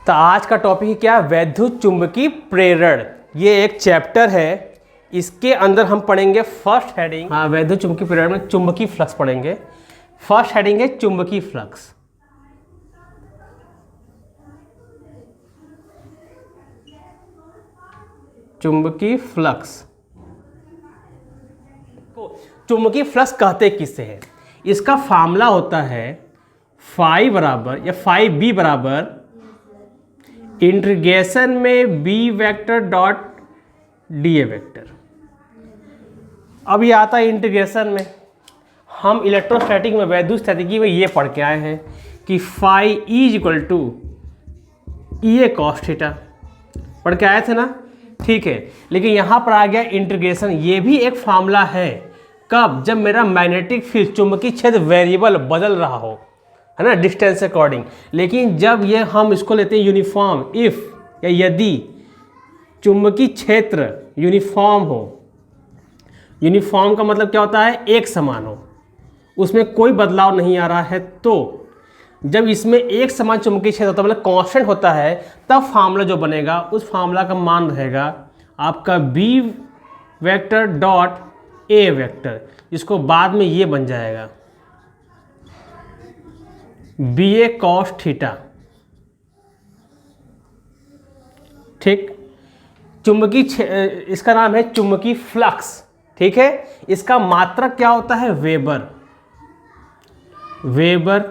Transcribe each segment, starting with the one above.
तो आज का टॉपिक क्या है? वैद्युत चुंबकीय प्रेरण। ये एक चैप्टर है, इसके अंदर हम पढ़ेंगे फर्स्ट हेडिंग, हाँ, वैद्युत चुंबकीय प्रेरण में चुंबकीय फ्लक्स पढ़ेंगे। फर्स्ट हेडिंग है चुंबकीय फ्लक्स। चुंबकीय फ्लक्स, चुंबकीय फ्लक्स कहते किससे है? इसका फार्मूला होता है फाई बराबर या फाई बी बराबर इंटीग्रेशन में B vector dot d A vector. अब ये आता है इंटीग्रेशन में। हम इलेक्ट्रोस्टैटिक में, वैद्युतस्थैतिकी में ये पढ़ के आए हैं कि phi is equal to E A cos theta, पढ़ के आए थे ना? ठीक है, लेकिन यहाँ पर आ गया इंटीग्रेशन। ये भी एक फार्मूला है। कब? जब मेरा मैग्नेटिक फील्ड, चुंबकीय क्षेत्र वेरिएबल बदल रहा हो, है ना, डिस्टेंस अकॉर्डिंग। लेकिन जब ये हम इसको लेते हैं यूनिफॉर्म, इफ या यदि चुंबकीय क्षेत्र यूनिफॉर्म हो, यूनिफॉर्म का मतलब क्या होता है? एक समान हो, उसमें कोई बदलाव नहीं आ रहा है। तो जब इसमें एक समान चुंबकीय क्षेत्र होता है, मतलब कांस्टेंट होता है, तब फार्मूला जो बनेगा उस फार्मूला का मान रहेगा आपका B vector dot A vector, जिसको बाद में ये बन जाएगा बी ए कॉस थीटा। ठीक, चुंबकीय, इसका नाम है चुंबकीय फ्लक्स। ठीक है, इसका मात्रक क्या होता है? वेबर। वेबर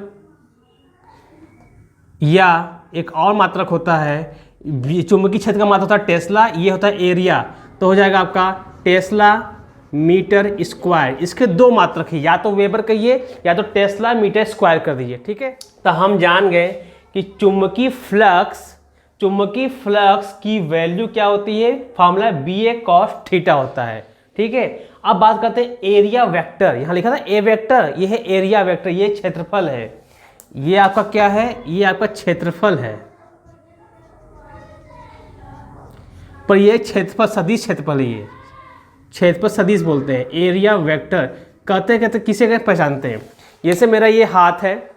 या एक और मात्रक होता है, चुंबकीय क्षेत्र का मात्रक होता है टेस्ला, ये होता है एरिया। तो हो जाएगा आपका टेस्ला मीटर स्क्वायर। इसके दो मात्रक है, या तो वेबर कहिए या तो टेस्ला मीटर स्क्वायर कर दीजिए। ठीक है, तो हम जान गए कि चुंबकीय फ्लक्स की वैल्यू क्या होती है? Formula B A cos theta होता है। ठीक है, अब बात करते हैं एरिया वेक्टर। यहाँ लिखा था ए वेक्टर, ये है एरिया वेक्टर, ये क्षेत्रफल है। ये आपका क्या है? ये आपका क्षेत्रफल है, पर ये क्षेत्रफल सदिश क्षेत्रफल, ये क्षेत्रफल सदिश बोलते हैं। एरिया वेक्टर कहते किसे कहते पहचानते हैं? जैसे मेरा ये हाथ है,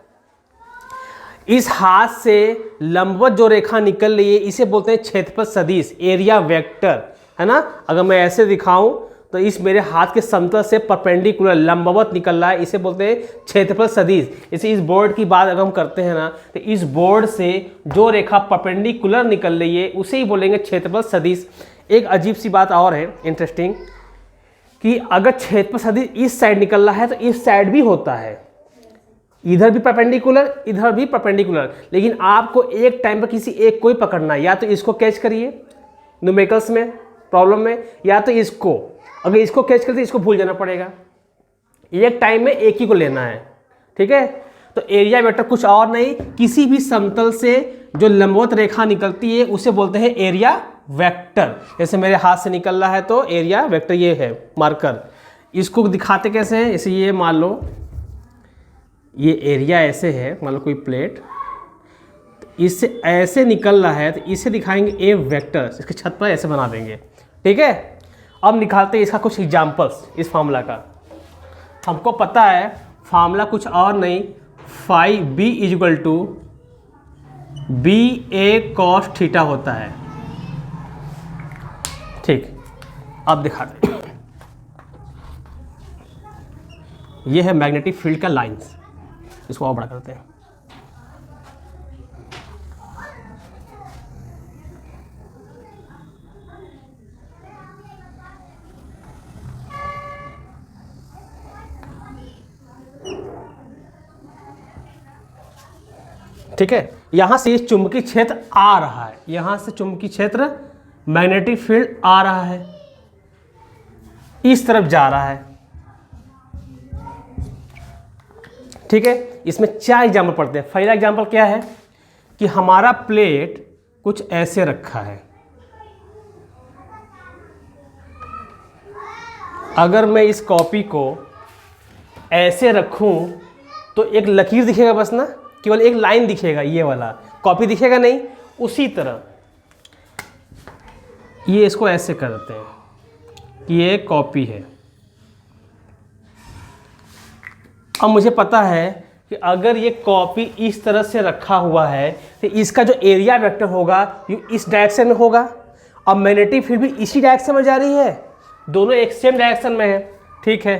इस हाथ से लंबवत जो रेखा निकल रही है इसे बोलते हैं क्षेत्रफल सदिश, एरिया वेक्टर, है ना। अगर मैं ऐसे दिखाऊं तो इस मेरे हाथ के समतल से परपेंडिकुलर लंबवत निकल रहा है, इसे बोलते हैं क्षेत्रफल सदिश। जैसे इस बोर्ड की बात अगर हम करते हैं ना, तो इस बोर्ड से जो रेखा परपेंडिकुलर निकल रही है उसे ही बोलेंगे क्षेत्रफल सदिश। एक अजीब सी बात और है, इंटरेस्टिंग, कि अगर क्षेत्रफल सदिश इस साइड निकल रहा है तो इस साइड भी होता है, इधर भी परपेंडिकुलर, इधर भी परपेंडिकुलर। लेकिन आपको एक टाइम पर किसी एक को ही पकड़ना है, या तो इसको कैच करिए न्यूमेरिकल्स में, प्रॉब्लम में, या तो इसको। अगर इसको कैच करते इसको भूल जाना पड़ेगा, एक टाइम में एक ही को लेना है। ठीक है, तो एरिया वेक्टर कुछ और नहीं, किसी भी समतल से जो लंबवत रेखा निकलती है उसे बोलते हैं एरिया वेक्टर। जैसे मेरे हाथ से निकल रहा है तो एरिया वेक्टर ये है मार्कर। इसको दिखाते कैसे हैं? जैसे ये मान लो ये एरिया ऐसे है, मान लो कोई प्लेट, तो इससे ऐसे निकल रहा है तो इसे दिखाएंगे ए वेक्टर, इसके छत पर ऐसे बना देंगे। ठीक है, अब निकालते हैं इसका कुछ एग्जाम्पल्स इस फार्मूला का। हमको पता है फार्मूला कुछ और नहीं, phi B is equal to B A cos theta होता है। ठीक, अब दिखाते हैं। ये है मैग्नेटिक फील्ड का लाइंस, इसको और बड़ा करते हैं। ठीक है, यहां से चुंबकीय क्षेत्र आ रहा है, यहां से चुंबकीय क्षेत्र मैग्नेटिक फील्ड आ रहा है, इस तरफ जा रहा है। ठीक है, इसमें 4 एग्जाम्पल पढ़ते हैं। पहला एग्जाम्पल क्या है कि हमारा प्लेट कुछ ऐसे रखा है। अगर मैं इस कॉपी को ऐसे रखूं तो एक लकीर दिखेगा बस ना, केवल एक लाइन दिखेगा, ये वाला कॉपी दिखेगा नहीं। उसी तरह ये इसको ऐसे कर देते हैं कि ये कॉपी है। अब मुझे पता है कि अगर ये कॉपी इस तरह से रखा हुआ है तो इसका जो एरिया वेक्टर होगा ये इस डायरेक्शन में होगा, और मैग्नेटिक फील्ड भी इसी डायरेक्शन में जा रही है, दोनों एक सेम डायरेक्शन में है। ठीक है,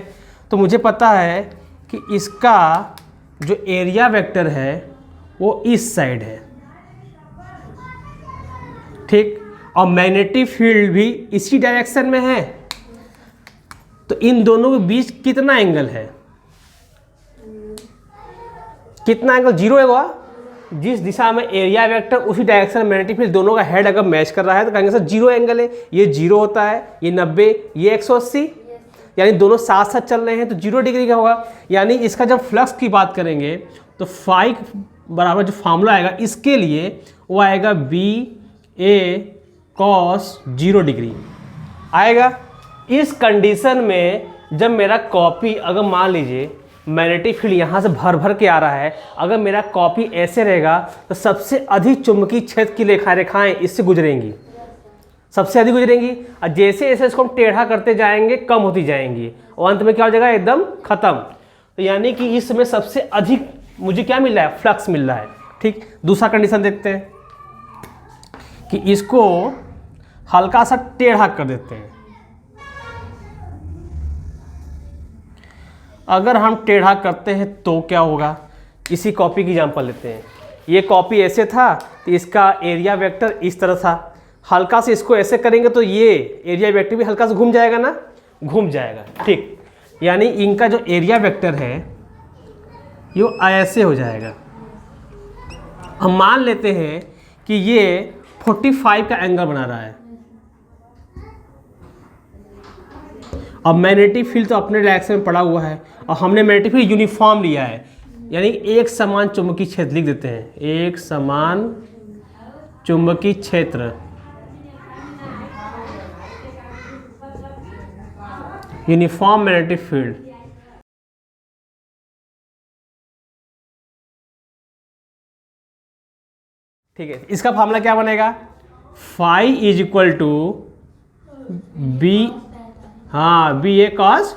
तो मुझे पता है कि इसका जो एरिया वेक्टर है वो इस साइड है। ठीक, और मैग्नेटिक फील्ड भी इसी डायरेक्शन में है, तो इन दोनों के बीच कितना एंगल है? कितना एंगल? 0 होगा। जिस दिशा में एरिया वेक्टर उसी डायरेक्शन में मैग्नेटिक फील्ड, दोनों का हेड अगर मैच कर रहा है तो कहेंगे सर 0 एंगल है। ये 0 होता है, ये 90, ये 180, यानी दोनों साथ साथ चल रहे हैं तो 0 डिग्री का होगा। यानी इसका जब फ्लक्स की बात करेंगे तो फाई बराबर जो फार्मूला आएगा इसके लिए वो आएगा BA cos 0 डिग्री आएगा। इस कंडीशन में जब मेरा कॉपी, अगर मान लीजिए मैग्नेटिक फील्ड यहाँ से भर भर के आ रहा है, अगर मेरा कॉपी ऐसे रहेगा तो सबसे अधिक चुंबकीय क्षेत्र की रेखाएं इससे गुजरेंगी, सबसे अधिक गुजरेंगी, और जैसे जैसे इसको हम टेढ़ा करते जाएंगे कम होती जाएंगी, और अंत में क्या हो जाएगा? एकदम खत्म। तो यानी कि इसमें सबसे अधिक मुझे क्या मिल रहा है? फ्लक्स मिल रहा है। ठीक, दूसरा कंडीशन देखते हैं कि इसको हल्का सा टेढ़ा कर देते हैं। अगर हम टेढ़ा करते हैं तो क्या होगा? इसी कॉपी की एग्जांपल लेते हैं। ये कॉपी ऐसे था तो इसका एरिया वेक्टर इस तरह था, हल्का से इसको ऐसे करेंगे तो ये एरिया वेक्टर भी हल्का से घूम जाएगा ना, घूम जाएगा। ठीक, यानी इनका जो एरिया वेक्टर है ये ऐसे हो जाएगा। हम मान लेते हैं कि ये 45 का एंगल बना रहा है, अब मैग्नेटिक फील्ड तो अपने डायरेक्शन में पड़ा हुआ है और हमने मैग्नेटिक फील्ड यूनिफॉर्म लिया है, यानी एक समान चुंबकीय क्षेत्र लिख देते हैं। एक समान चुंबकीय क्षेत्र, यूनिफॉर्म मैग्नेटिक फील्ड। ठीक है, इसका फार्मूला क्या बनेगा? Phi is equal to BA cos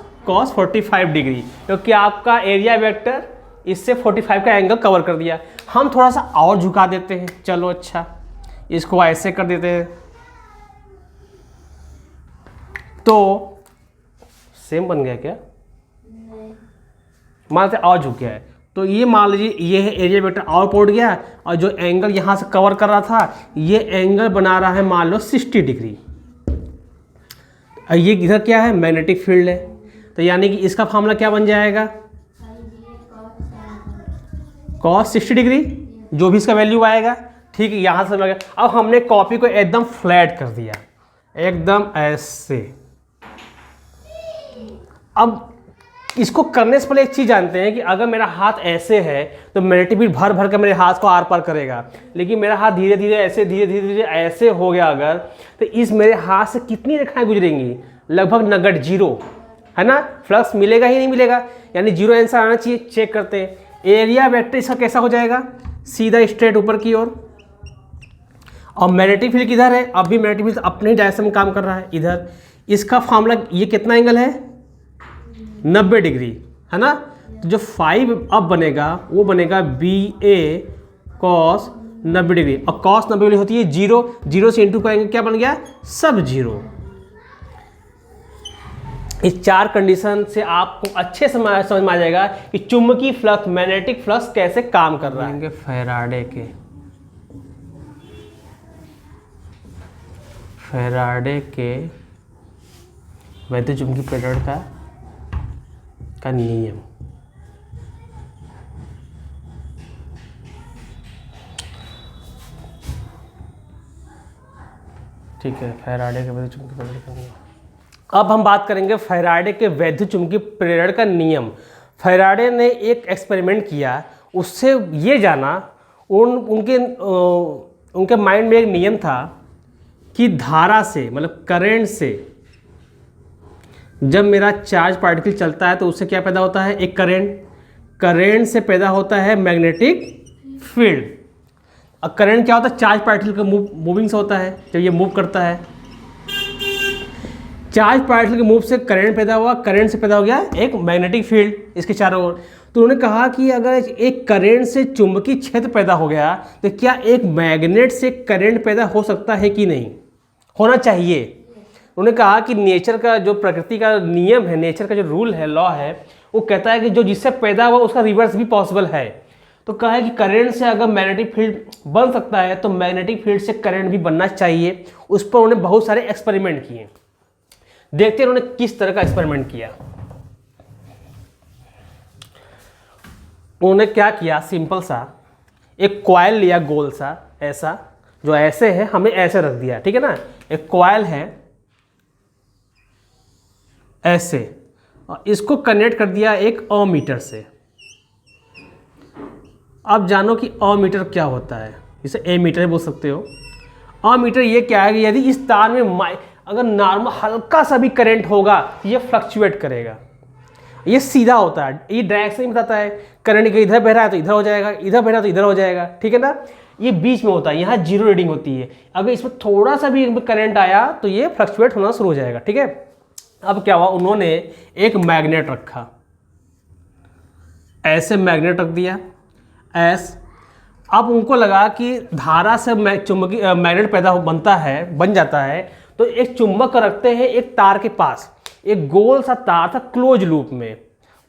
45 degree, क्योंकि आपका एरिया वेक्टर इससे 45 का एंगल कवर कर दिया। हम थोड़ा सा और झुका देते हैं, चलो अच्छा इसको ऐसे कर देते हैं तो सेम बन गया क्या? मान लेते और झुक गया है, तो ये मान लीजिए ये है एरिया वेक्टर और पहुंच गया, और जो एंगल यहाँ से कवर कर रहा था ये एंगल बना रहा है मान लो 60 डिग्री। ये इधर क्या है? मैग्नेटिक फील्ड है, तो यानी कि इसका फार्मूला क्या बन जाएगा? cos 60 डिग्री, जो भी इसका वैल्यू आएगा। ठीक है, यहाँ से लगा। अब हमने कॉपी को एकदम फ्लैट कर दिया, एकदम ऐसे। अब इसको करने से पहले एक चीज़ जानते हैं कि अगर मेरा हाथ ऐसे है तो मैग्नेटिक फील्ड भर भर कर मेरे हाथ को आर पार करेगा, लेकिन मेरा हाथ धीरे धीरे ऐसे ऐसे हो गया अगर, तो इस मेरे हाथ से कितनी रेखाएं गुजरेंगी? लगभग नगण्य, 0 है ना। फ्लक्स मिलेगा ही नहीं मिलेगा, यानी 0 आंसर आना चाहिए। चेक करते हैं एरिया वेक्टर इसका कैसा हो जाएगा? सीधा स्ट्रेट ऊपर की ओर, और मैग्नेटिक फील्ड किधर है? अब भी मैग्नेटिक फील्ड अपने ही डायरेक्शन में काम कर रहा है इधर। इसका फार्मूला, ये कितना एंगल है? 90 डिग्री है ना। तो जो 5 अब बनेगा वो बनेगा BA cos 90 डिग्री, और cos 90 डिग्री होती है 0, 0 से इंटू करेंगे क्या बन गया? सब 0। इस 4 कंडीशन से आपको अच्छे समझ में आ जाएगा कि चुंबकीय फ्लक्स, मैग्नेटिक फ्लक्स कैसे काम कर रहा है। फैराडे के वैद्युत चुंबकीय प्रेरण का नियम। ठीक है, फैराडे के वैद्युत चुंबकीय प्रेरण का नियम। अब हम बात करेंगे फैराडे के वैद्युत चुंबकीय प्रेरण का नियम। फैराडे ने एक एक्सपेरिमेंट किया, उससे ये जाना, उनके माइंड में एक नियम था कि धारा से, मतलब करंट से, जब मेरा चार्ज पार्टिकल चलता है तो उससे क्या पैदा होता है? एक करंट से पैदा होता है मैग्नेटिक फील्ड। अब करंट क्या होता है? चार्ज पार्टिकल का मूविंग से होता है, जब ये मूव करता है। चार्ज पार्टिकल के मूव से करंट पैदा हुआ, करंट से पैदा हो गया एक मैग्नेटिक फील्ड इसके चारों ओर। तो उन्होंने कहा कि अगर एक करंट से चुंबकीय क्षेत्र पैदा हो गया तो क्या एक मैग्नेट से करंट पैदा हो सकता है कि नहीं, होना चाहिए। उन्होंने कहा कि नेचर का जो प्रकृति का नियम है, नेचर का जो रूल है, लॉ है, वो कहता है कि जो जिससे पैदा हुआ उसका रिवर्स भी पॉसिबल है। तो कहा है कि करंट से अगर मैग्नेटिक फील्ड बन सकता है तो मैग्नेटिक फील्ड से करंट भी बनना चाहिए। उस पर उन्होंने बहुत सारे एक्सपेरिमेंट किए। देखते हैं उन्होंने किस तरह का एक्सपेरिमेंट किया। उन्होंने क्या किया, सिंपल सा एक कॉइल लिया गोल सा, ऐसा जो ऐसे है हमने ऐसे रख दिया, ठीक है ना। एक कॉइल है ऐसे, और इसको कनेक्ट कर दिया एक अमीटर से। अब जानो कि अमीटर क्या होता है, इसे एमीटर बोल सकते हो। अमीटर ये क्या है कि यदि इस तार में अगर नॉर्मल हल्का सा भी करंट होगा ये फ्लक्चुएट करेगा। ये सीधा होता है, ये डायरेक्शन नहीं बताता है, करंट के इधर बह रहा है तो इधर हो जाएगा, इधर बह रहा है तो इधर हो जाएगा, ठीक है ना। ये बीच में होता है, यहाँ जीरो रीडिंग होती है। अगर इसमें थोड़ा सा भी करंट आया तो ये फ्लक्चुएट होना शुरू हो जाएगा, ठीक है। अब क्या हुआ, उन्होंने एक मैग्नेट रखा, ऐसे मैग्नेट रख दिया ऐस। अब उनको लगा कि धारा से चुंबकीय मैग्नेट बन जाता है। तो एक चुंबक रखते हैं एक तार के पास, एक गोल सा तार था क्लोज लूप में,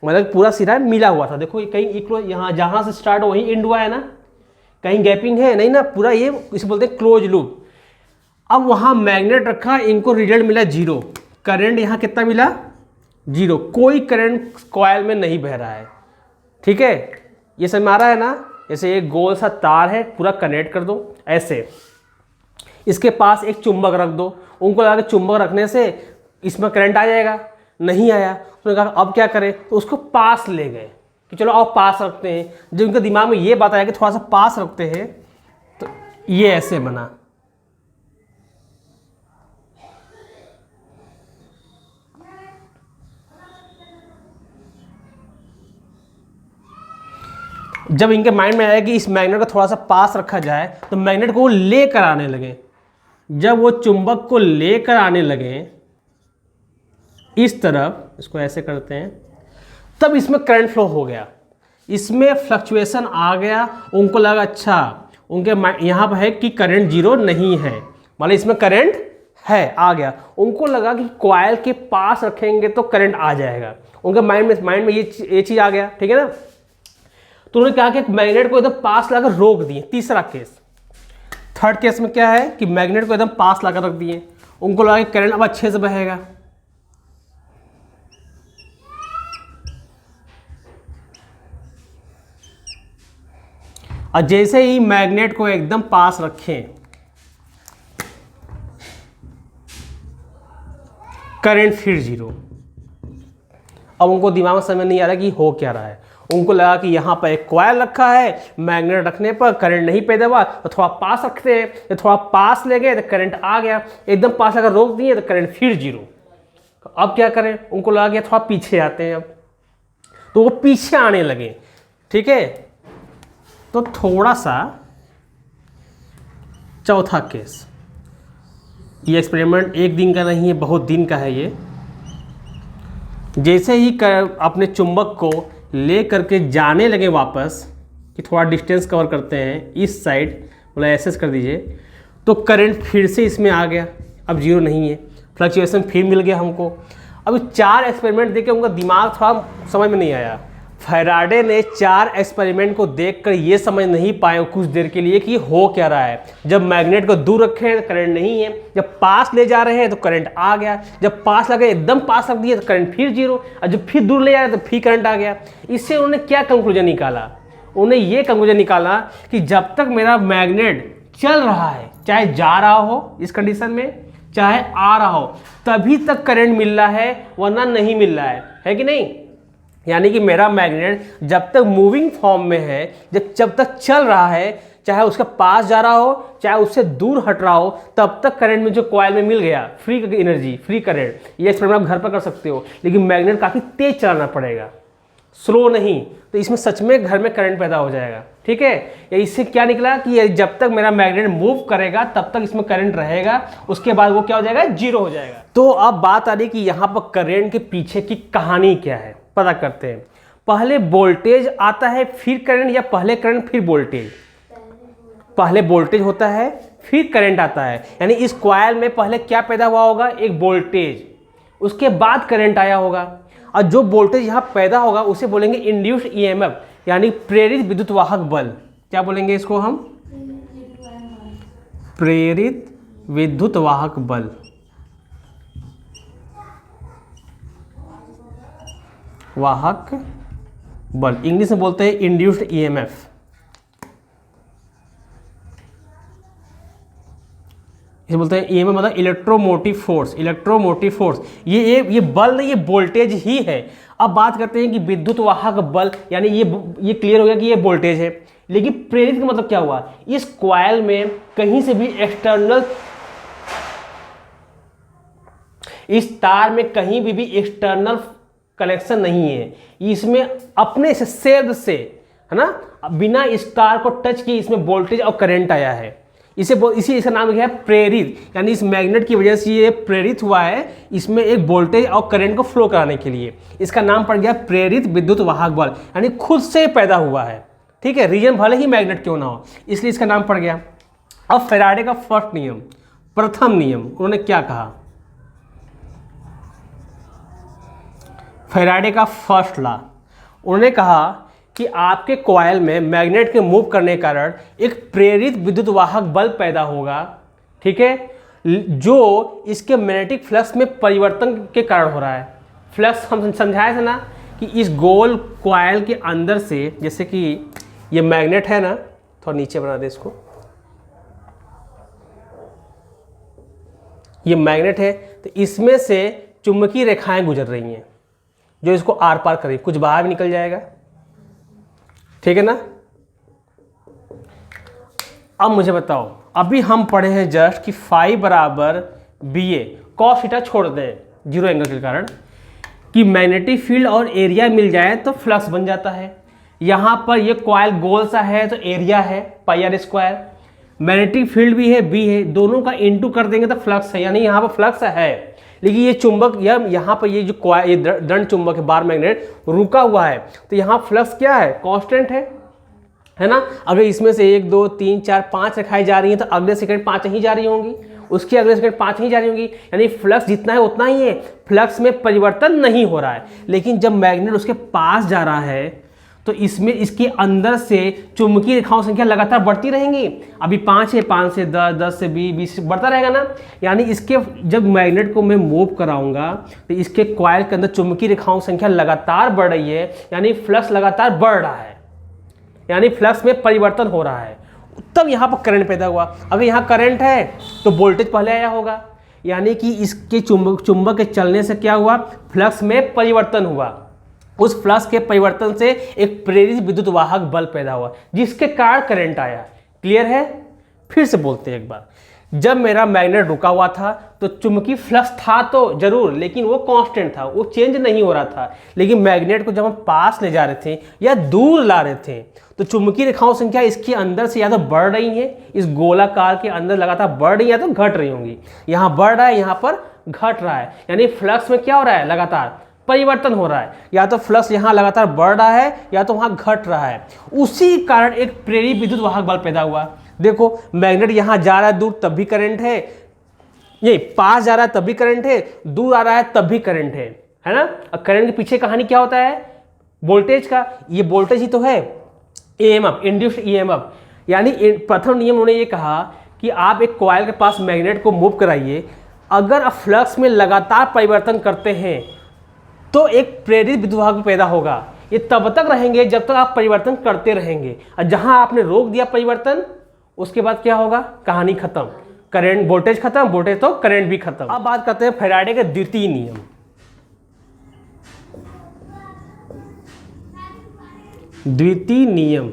मतलब पूरा सिरा मिला हुआ था। देखो कहीं यहाँ जहाँ से स्टार्ट वहीं एंड हुआ है ना, कहीं गैपिंग है नहीं ना, पूरा ये इसे बोलते हैं क्लोज लूप। अब वहाँ मैग्नेट रखा, इनको रिजल्ट मिला जीरो, करंट यहाँ कितना मिला, जीरो, कोई करंट कॉइल में नहीं बह रहा है, ठीक है। ये समझ में आ रहा है ना। जैसे एक गोल सा तार है, पूरा कनेक्ट कर दो ऐसे, इसके पास एक चुंबक रख दो, उनको लगा कि चुंबक रखने से इसमें करंट आ जाएगा, नहीं आया। तो कहा अब क्या करें, तो उसको पास ले गए कि चलो अब पास रखते हैं। जब उनके दिमाग में ये बात आया कि थोड़ा सा पास रखते हैं तो ये ऐसे बना। जब इनके माइंड में आया कि इस मैग्नेट को थोड़ा सा पास रखा जाए तो मैग्नेट को लेकर आने लगे। जब वो चुंबक को लेकर आने लगे इस तरफ, इसको ऐसे करते हैं, तब इसमें करंट फ्लो हो गया, इसमें फ्लक्चुएशन आ गया। उनको लगा अच्छा, उनके यहाँ पर है कि करंट जीरो नहीं है, मतलब इसमें करंट है, आ गया। उनको लगा कि कॉइल के पास रखेंगे तो करंट आ जाएगा। उनके माइंड में ये चीज़ आ गया, ठीक है ना। तो उन्होंने कहा कि मैग्नेट को एकदम पास लाकर रोक दिए। तीसरा केस, थर्ड केस में क्या है कि मैग्नेट को एकदम पास लाकर रख दिए। उनको लगा कि करंट अब अच्छे से बहेगा। और जैसे ही मैग्नेट को एकदम पास रखें, करंट फिर जीरो। अब उनको दिमाग में समझ नहीं आ रहा कि हो क्या रहा है। उनको लगा कि यहाँ पर एक कॉइल रखा है, मैग्नेट रखने पर करंट नहीं पैदा हुआ, तो थोड़ा पास रखते हैं, तो थोड़ा पास ले गए तो करंट आ गया, एकदम पास अगर रोक दिए तो करंट फिर जीरो। अब क्या करें, उनको लगा कि थोड़ा पीछे आते हैं। अब तो वो पीछे आने लगे, ठीक है। तो थोड़ा सा चौथा केस, ये एक्सपेरिमेंट एक दिन का नहीं है, बहुत दिन का है ये। जैसे ही अपने चुंबक को ले करके जाने लगे वापस, कि थोड़ा डिस्टेंस कवर करते हैं इस साइड, मतलब ऐसे कर दीजिए, तो करंट फिर से इसमें आ गया, अब जीरो नहीं है, फ्लक्चुएशन फिर मिल गया हमको। अब 4 एक्सपेरिमेंट देके उनका दिमाग थोड़ा समझ में नहीं आया। फैराडे ने 4 एक्सपेरिमेंट को देखकर ये समझ नहीं पाए कुछ देर के लिए कि हो क्या रहा है। जब मैग्नेट को दूर रखे हैं तो करंट नहीं है, जब पास ले जा रहे हैं तो करंट आ गया, जब पास लगे एकदम पास रख दिए तो करंट फिर जीरो, और जब फिर दूर ले जा रहे तो फिर करंट आ गया। इससे उन्होंने क्या कंक्लूजन निकाला, उन्हें ये कंक्लूजन निकाला कि जब तक मेरा मैग्नेट चल रहा है, चाहे जा रहा हो इस कंडीशन में, चाहे आ रहा हो, तभी तक करंट मिल रहा है, वरना नहीं मिल रहा है कि नहीं। यानी कि मेरा मैग्नेट जब तक मूविंग फॉर्म में है, जब तक चल रहा है, चाहे उसके पास जा रहा हो चाहे उससे दूर हट रहा हो, तब तक करंट में जो कॉइल में मिल गया फ्री एनर्जी, फ्री करंट। ये एक्सपेरिमेंट आप घर पर कर सकते हो, लेकिन मैग्नेट काफ़ी तेज चलाना पड़ेगा। स्लो नहीं, तो इसमें सच में घर में करंट पैदा हो जाएगा। ठीक है, या इससे क्या निकला कि ये जब तक मेरा मैग्नेट मूव करेगा तब तक इसमें करंट रहेगा, उसके बाद वो क्या हो जाएगा, जीरो हो जाएगा। तो अब बात आ रही कि यहाँ पर करंट के पीछे की कहानी क्या है, पता करते हैं। पहले वोल्टेज आता है फिर करंट, या पहले करंट फिर वोल्टेज? पहले वोल्टेज होता है फिर करंट आता है, यानी इस कॉइल में पहले क्या पैदा हुआ होगा, एक वोल्टेज, उसके बाद करंट आया होगा। और जो वोल्टेज यहाँ पैदा होगा उसे बोलेंगे इंड्यूस्ड ईएमएफ, यानी प्रेरित विद्युत वाहक बल। क्या बोलेंगे इसको हम? प्रेरित विद्युत वाहक बल। वाहक बल इंग्लिश में बोलते हैं इंड्यूस्ड ईएमएफ। इसे बोलते हैं ईएमएफ मतलब इलेक्ट्रोमोटिव फोर्स। इलेक्ट्रोमोटिव फोर्स ये बल नहीं, ये वोल्टेज ही है। अब बात करते हैं कि विद्युत वाहक बल, यानी ये क्लियर हो गया कि ये वोल्टेज है। लेकिन प्रेरित का मतलब क्या हुआ, इस कॉइल में कहीं से भी एक्सटर्नल, इस तार में कहीं भी एक्सटर्नल कनेक्शन नहीं है, इसमें अपने से सेल्फ से, है ना, बिना इस तार को टच किए इसमें वोल्टेज और करंट आया है। इसी इसका नाम क्या है, प्रेरित, यानी इस मैग्नेट की वजह से ये प्रेरित हुआ है, इसमें एक वोल्टेज और करंट को फ्लो कराने के लिए। इसका नाम पड़ गया प्रेरित विद्युत वाहक बल, यानी खुद से पैदा हुआ है। ठीक है, रीजन भले ही मैग्नेट क्यों ना हो, इसलिए इसका नाम पड़ गया। अब फैराडे का फर्स्ट नियम, प्रथम नियम, उन्होंने क्या कहा? फैराडे का फर्स्ट लॉ, उन्होंने कहा कि आपके कॉइल में मैग्नेट के मूव करने के कारण एक प्रेरित विद्युत वाहक बल पैदा होगा। ठीक है, जो इसके मैग्नेटिक फ्लक्स में परिवर्तन के कारण हो रहा है। फ्लक्स हम समझाए थे ना कि इस गोल कॉइल के अंदर से, जैसे कि ये मैग्नेट है ना, थोड़ा नीचे बना दे इसको, ये मैग्नेट है, तो इसमें से चुंबकीय रेखाएं गुजर रही हैं जो इसको आर पार करें, कुछ बाहर भी निकल जाएगा। ठीक है ना। अब मुझे बताओ, अभी हम पढ़े हैं जस्ट कि फाई बराबर बी ए, कॉस थीटा छोड़ दें जीरो एंगल के कारण, कि मैग्नेटिक फील्ड और एरिया मिल जाए तो फ्लक्स बन जाता है। यहाँ पर ये कॉइल गोल सा है तो एरिया है पाई आर स्क्वायर, मैग्नेटिक फील्ड भी है बी है, दोनों का इनटू कर देंगे तो फ्लक्स है, यानी यहाँ पर फ्लक्स है। लेकिन ये चुंबक यहाँ पर ये जो कॉइल, ये दंड चुंबक है, बार मैग्नेट रुका हुआ है, तो यहाँ फ्लक्स क्या है, कांस्टेंट है ना। अगर इसमें से 1 2 3 4 5 रखाई जा रही है तो अगले सेकंड 5 ही जा रही होंगी, उसके अगले सेकंड 5 ही जा रही होंगी, यानी फ्लक्स जितना है उतना ही है, फ्लक्स में परिवर्तन नहीं हो रहा है। लेकिन जब मैग्नेट उसके पास जा रहा है तो इसमें इसके अंदर से चुंबकीय रेखाओं संख्या लगातार बढ़ती रहेंगी। अभी 5 है, 5 से 10, 10 से 20, 20 से बढ़ता रहेगा ना। यानी इसके जब मैग्नेट को मैं मूव कराऊंगा तो इसके कॉइल के अंदर चुंबकीय रेखाओं संख्या लगातार बढ़ रही है, यानी फ्लक्स लगातार बढ़ रहा है, यानी फ्लक्स में परिवर्तन हो रहा है। तब यहाँ पर करंट पैदा हुआ। अगर यहाँ करंट है तो वोल्टेज पहले आया होगा, यानी कि इसके चुंबक के चलने से क्या हुआ, फ्लक्स में परिवर्तन हुआ। उस फ्लक्स के परिवर्तन से एक प्रेरित विद्युत वाहक बल पैदा हुआ जिसके कारण करंट आया। क्लियर है? फिर से बोलते हैं एक बार, जब मेरा मैग्नेट रुका हुआ था तो चुंबकीय फ्लक्स था तो जरूर, लेकिन वो कांस्टेंट था, वो चेंज नहीं हो रहा था। लेकिन मैग्नेट को जब हम पास ले जा रहे थे या दूर ला रहे थे तो चुंबकीय रेखाओं संख्या इसके अंदर से या तो बढ़ रही है, इस गोलाकार के अंदर लगातार बढ़ रही है, या तो घट रही होंगी। यहाँ बढ़ रहा है, यहाँ पर घट रहा है, यानी फ्लक्स में क्या हो रहा है, लगातार परिवर्तन हो रहा है। या तो फ्लक्स यहाँ लगातार बढ़ रहा है या तो वहाँ घट रहा है। उसी कारण एक प्रेरित विद्युत वाहक बल पैदा हुआ। देखो मैग्नेट यहाँ जा रहा है दूर तब भी करंट है, ये पास जा रहा है तब भी करंट है, दूर आ रहा है तब भी करंट है ना। अब करंट के पीछे कहानी क्या होता है, वोल्टेज का। ये वोल्टेज ही तो है, ईएमएफ, इंड्यूस्ड ईएमएफ। यानी प्रथम नियम उन्होंने ये कहा कि आप एक कॉइल के पास मैग्नेट को मूव कराइए, अगर आप फ्लक्स में लगातार परिवर्तन करते हैं तो एक प्रेरित विद्युत वाहक पैदा होगा। ये तब तक रहेंगे जब तक आप परिवर्तन करते रहेंगे, और जहां आपने रोक दिया परिवर्तन उसके बाद क्या होगा, कहानी खत्म, करंट, वोल्टेज खत्म, वोल्टेज तो करंट भी खत्म। अब बात करते हैं फैराडे का द्वितीय नियम। द्वितीय नियम,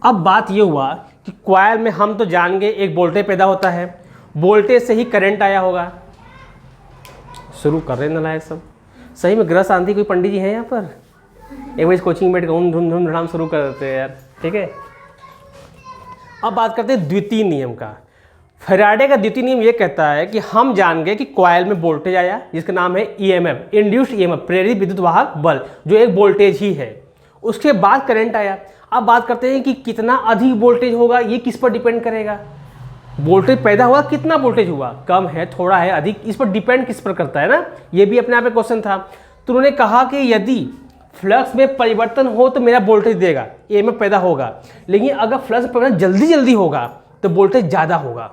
अब बात यह हुआ कि कॉइल में हम तो जान गए एक वोल्टेज पैदा होता है, वोल्टेज से ही करंट आया होगा। शुरू कर रहे हैं नालायक सब। सही में ग्रह शांति कोई पंडित जी हैं यहाँ पर? एक बार इस कोचिंग में बैठ के धूम धूम धड़ाम शुरू कर देते हैं यार, ठीक है। अब बात करते हैं द्वितीय नियम का। फैराडे का द्वितीय नियम ये कहता है कि हम जान गए कि कॉइल में वोल्टेज आया जिसका नाम है ईएमएफ, इंड्यूस्ड ईएमएफ, प्रेरित विद्युत वाहक बल, जो एक वोल्टेज ही है। उसके बाद करंट आया। अब बात करते हैं कि कितना अधिक वोल्टेज होगा, ये किस पर डिपेंड करेगा? वोल्टेज पैदा हुआ, कितना वोल्टेज हुआ, कम है, थोड़ा है, अधिक, इस पर डिपेंड किस पर करता है ना। ये भी अपने आप में क्वेश्चन था। तो उन्होंने कहा कि यदि फ्लक्स में परिवर्तन हो तो मेरा वोल्टेज देगा, ईएमएफ पैदा होगा। लेकिन अगर फ्लक्स में परिवर्तन जल्दी जल्दी होगा तो वोल्टेज ज़्यादा होगा।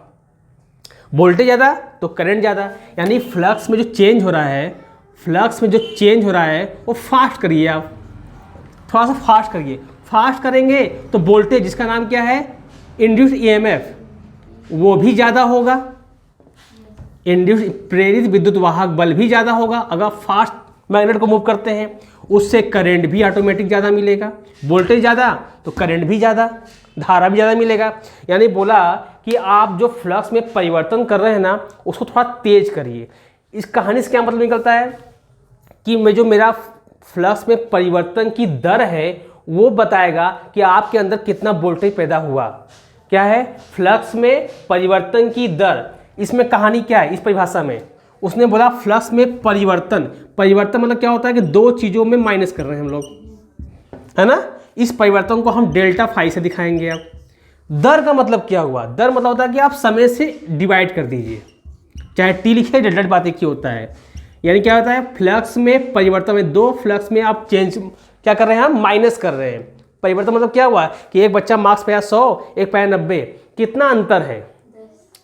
वोल्टेज ज़्यादा तो करंट ज़्यादा। यानी फ्लक्स में जो चेंज हो रहा है, फ्लक्स में जो चेंज हो रहा है वो फास्ट करिए, आप थोड़ा सा फास्ट करिए। फास्ट करेंगे तो वोल्टेज जिसका नाम क्या है, इंड्यूस्ड ईएमएफ, वो भी ज़्यादा होगा। इंड्यूस्ड प्रेरित विद्युत वाहक बल भी ज़्यादा होगा। अगर फास्ट मैग्नेट को मूव करते हैं उससे करंट भी ऑटोमेटिक ज़्यादा मिलेगा। वोल्टेज ज़्यादा तो करंट भी ज़्यादा, धारा भी ज़्यादा मिलेगा। यानी बोला कि आप जो फ्लक्स में परिवर्तन कर रहे हैं ना उसको थोड़ा तेज करिए। इस कहानी से क्या मतलब निकलता है कि मेरा फ्लक्स में परिवर्तन की दर है वो बताएगा कि आपके अंदर कितना वोल्टेज पैदा हुआ। क्या है? फ्लक्स में परिवर्तन की दर। इसमें कहानी क्या है इस परिभाषा में? उसने बोला फ्लक्स में परिवर्तन मतलब क्या होता है कि दो चीज़ों में माइनस कर रहे हैं हम लोग, है ना। इस परिवर्तन को हम डेल्टा फाई से दिखाएंगे। अब दर का मतलब क्या हुआ? दर मतलब होता है कि आप समय से डिवाइड कर दीजिए, चाहे टी लिखे डेल्टा बात एक ही होता है। यानी क्या होता है, फ्लक्स में परिवर्तन में दो फ्लक्स में आप चेंज क्या कर रहे हैं, हम माइनस कर रहे हैं। परिवर्तन मतलब क्या हुआ कि एक बच्चा मार्क्स पाया 100, एक पाया 90, कितना अंतर है?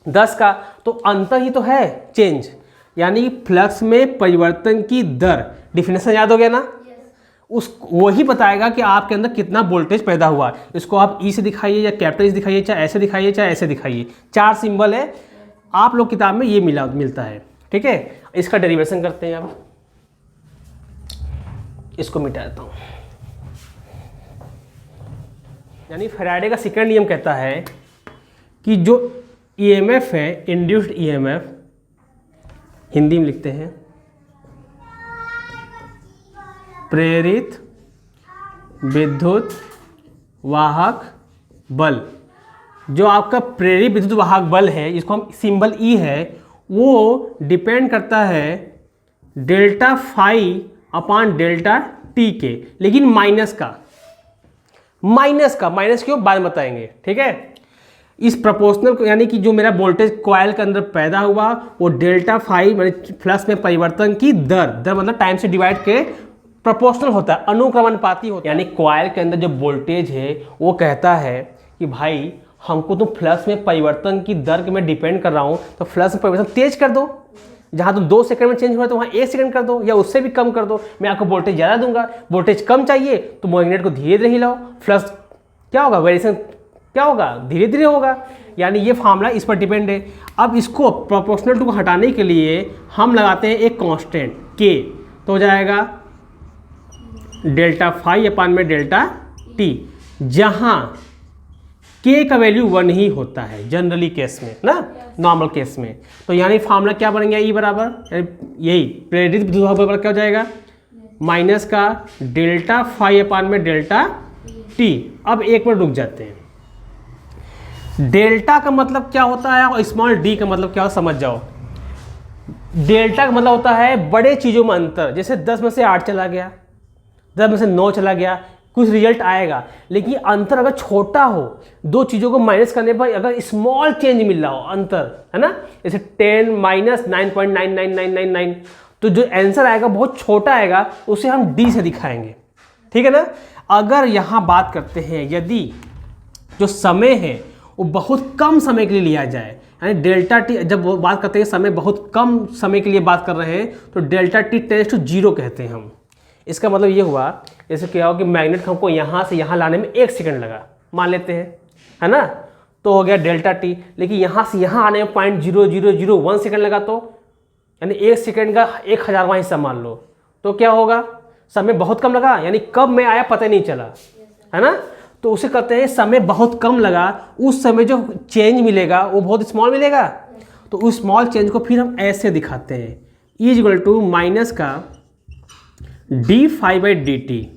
10 का। तो अंतर ही तो है चेंज। यानी फ्लक्स में परिवर्तन की दर, डिफिनेशन याद हो गया ना? उस वही बताएगा कि आपके अंदर कितना वोल्टेज पैदा हुआ। इसको आप ई से दिखाइए या कैपिटल से दिखाइए, चाहे ऐसे दिखाइए चाहे ऐसे दिखाइए। 4 सिंबल है, आप लोग किताब में ये मिलता है, ठीक है। इसका डेरिवेशन करते हैं। अब इसको मिटा देता हूँ। यानी फैराडे का सेकंड नियम कहता है कि जो ईएमएफ है, इंड्यूस्ड ईएमएफ, हिंदी में लिखते हैं प्रेरित विद्युत वाहक बल। जो आपका प्रेरित विद्युत वाहक बल है, इसको हम सिंबल ई है, वो डिपेंड करता है delta phi upon delta t के, लेकिन माइनस क्यों बाद में बताएंगे, ठीक है। इस प्रोपोर्शनल को, यानी कि जो मेरा वोल्टेज कॉइल के अंदर पैदा हुआ वो डेल्टा फाई मतलब फ्लक्स में परिवर्तन की दर मतलब टाइम से डिवाइड के प्रोपोर्शनल होता है, अनुक्रमणपाती होता है। यानी कॉइल के अंदर जो वोल्टेज है वो कहता है कि भाई हमको तो फ्लक्स में परिवर्तन की दर के मैं डिपेंड कर रहा हूँ, तो फ्लक्स में परिवर्तन तेज कर दो। जहाँ तो 2 सेकंड में चेंज हुआ तो वहाँ 1 सेकंड कर दो या उससे भी कम कर दो। मैं आपको वोल्टेज ज़्यादा दूंगा, वोल्टेज कम चाहिए तो मैग्नेट को धीरे धीरे हिलाओ। फ्लक्स क्या होगा, वेरिएशन क्या होगा, धीरे धीरे होगा। यानी ये फार्मूला इस पर डिपेंड है। अब इसको प्रोपोर्शनल टू को हटाने के लिए हम लगाते हैं एक कांस्टेंट के, तो हो जाएगा डेल्टा फाई अपान में डेल्टा टी, जहाँ के का वैल्यू 1 ही होता है जनरली केस में ना, नॉर्मल केस में। तो यानी फार्मूला क्या बनेगा, ई बराबर यही प्रेरित विद्युत वाहक बल क्या हो जाएगा, माइनस का डेल्टा फाई अपान में डेल्टा टी। अब एक मिनट रुक जाते हैं। डेल्टा का मतलब क्या होता है और स्मॉल डी का मतलब क्या होता है समझ जाओ। डेल्टा का मतलब होता है बड़े चीज़ों में अंतर। जैसे 10 में से 8 चला गया, 10 में से 9 चला गया, कुछ रिजल्ट आएगा। लेकिन अंतर अगर छोटा हो, दो चीज़ों को माइनस करने पर अगर स्मॉल चेंज मिल रहा हो, अंतर है ना, जैसे 10 माइनस 9.99999, तो जो आंसर आएगा बहुत छोटा आएगा, उसे हम डी से दिखाएंगे, ठीक है ना। अगर यहाँ बात करते हैं यदि जो समय है वो बहुत कम समय के लिए लिया जाए, यानी डेल्टा टी, जब वो बात करते हैं समय बहुत कम समय के लिए बात कर रहे हैं, तो डेल्टा टी टेंड्स टू 0 कहते हैं हम। इसका मतलब ये हुआ, जैसे क्या हो कि मैग्नेट हमको यहाँ से यहाँ लाने में 1 सेकंड लगा, मान लेते हैं, है ना, तो हो गया डेल्टा टी। लेकिन यहाँ से यहाँ आने में 0.0001 सेकंड लगा, तो यानी 1 सेकंड का 1000वां हिस्सा मान लो, तो क्या होगा, समय बहुत कम लगा, यानी कब मैं आया पता नहीं चला, है ना। तो उसे कहते हैं समय बहुत कम लगा, उस समय जो चेंज मिलेगा वो बहुत स्मॉल मिलेगा। तो उस स्मॉल चेंज को फिर हम ऐसे दिखाते हैं, ई इक्वल टू माइनस का d phi by d t,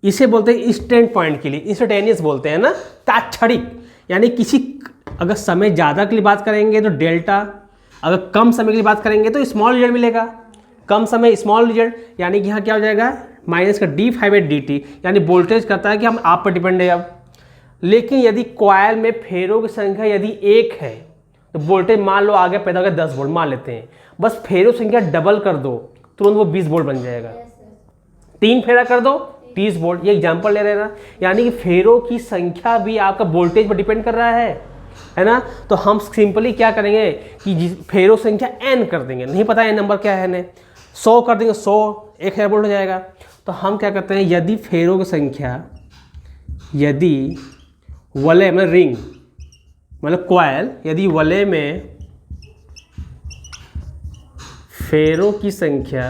इसे बोलते हैं इंस्टेंट पॉइंट के लिए, इंस्टेंटेनियस बोलते हैं ना, तात्क्षणिक। यानी किसी अगर समय ज़्यादा के लिए बात करेंगे तो डेल्टा, अगर कम समय के लिए बात करेंगे तो स्मॉल रिजल्ट मिलेगा। कम समय स्मॉल रिजल्ट, यानी कि यहाँ क्या हो जाएगा माइनस का d phi by d t, यानी वोल्टेज करता है कि हम आप पर डिपेंड है अब। लेकिन यदि कॉइल में फेरों की संख्या यदि 1 है तो वोल्टेज मान लो आगे पैदा हो गया 10 वोल्ट मान लेते हैं, बस फेरों संख्या डबल कर दो तुरंत वो 20 वोल्ट बन जाएगा। 3 फेरा कर दो 30 वोल्ट, ये एग्जाम्पल ले रहे ना। यानी कि फेरों की संख्या भी आपका वोल्टेज पर डिपेंड कर रहा है ना। तो हम सिंपली क्या करेंगे कि फेरों संख्या n कर देंगे, नहीं पता n नंबर क्या है न, 100 कर देंगे, 100 1000 वोल्ट हो जाएगा। तो हम क्या करते हैं, यदि फेरों की संख्या, यदि वलय मतलब रिंग मतलब कॉइल, यदि वलय में फेरों की संख्या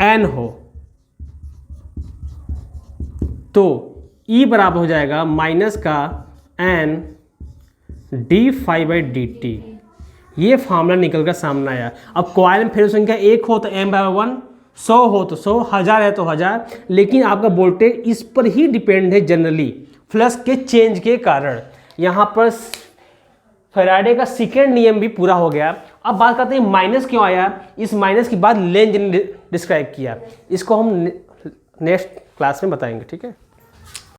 n हो तो E बराबर हो जाएगा माइनस का n d phi by d t. ये फार्मूला निकल कर सामने आया। अब कॉइल में फेरों संख्या 1 हो तो m/1, 100 हो तो 100, 1000 है तो 1000, लेकिन आपका वोल्टेज इस पर ही डिपेंड है जनरली, फ्लक्स के चेंज के कारण। यहाँ पर फैराडे का सेकेंड नियम भी पूरा हो गया। अब बात करते हैं माइनस क्यों आया। इस माइनस के बाद लेंज ने डिस्क्राइब किया, इसको हम नेक्स्ट क्लास में बताएंगे, ठीक है।